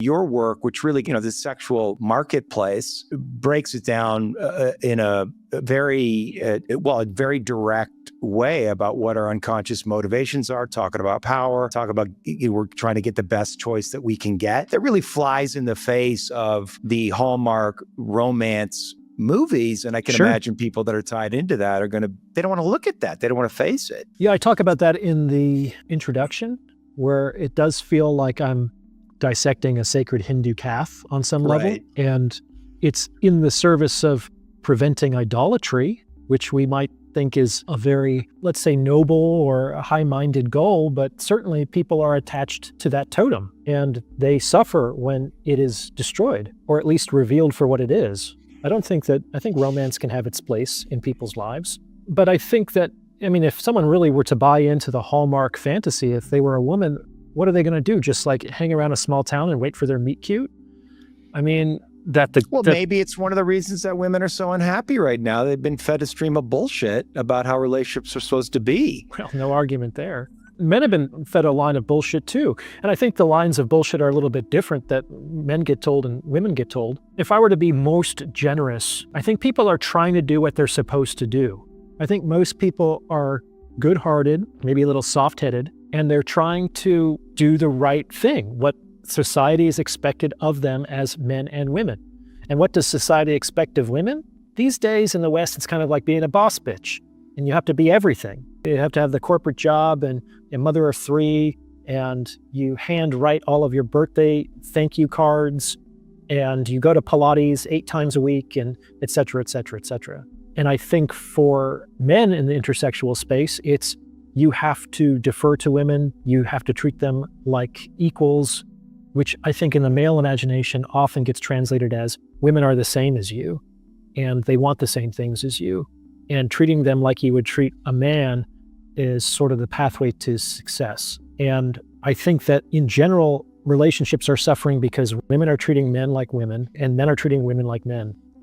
your work, which really, the sexual marketplace, breaks it down in a very direct way about what our unconscious motivations are, talking about power, talk about we're trying to get the best choice that we can get. That really flies in the face of the Hallmark romance movies. And I can imagine people that are tied into that they don't want to look at that. They don't want to face it. Yeah, I talk about that in the introduction, where it does feel like I'm dissecting a sacred Hindu calf on some level. And it's in the service of preventing idolatry, which we might think is a very, let's say, noble or a high-minded goal, but certainly people are attached to that totem and they suffer when it is destroyed, or at least revealed for what it is. I think romance can have its place in people's lives, but I think that, if someone really were to buy into the Hallmark fantasy, if they were a woman, what are they going to do? Just like hang around a small town and wait for their meet cute? Maybe it's one of the reasons that women are so unhappy right now. They've been fed a stream of bullshit about how relationships are supposed to be. Well, no argument there. Men have been fed a line of bullshit too. And I think the lines of bullshit are a little bit different that men get told and women get told. If I were to be most generous, I think people are trying to do what they're supposed to do. I think most people are good-hearted, maybe a little soft-headed, and they're trying to do the right thing, what society is expected of them as men and women. And what does society expect of women? These days in the West, it's kind of like being a boss bitch, and you have to be everything. You have to have the corporate job and a mother of 3, and you handwrite all of your birthday thank you cards, and you go to Pilates 8 times a week, and et cetera, et cetera, et cetera. And I think for men in the intersexual space, it's you have to defer to women, you have to treat them like equals, which I think in the male imagination often gets translated as women are the same as you, and they want the same things as you. And treating them like you would treat a man is sort of the pathway to success. And I think that in general, relationships are suffering because women are treating men like women and men are treating women like men.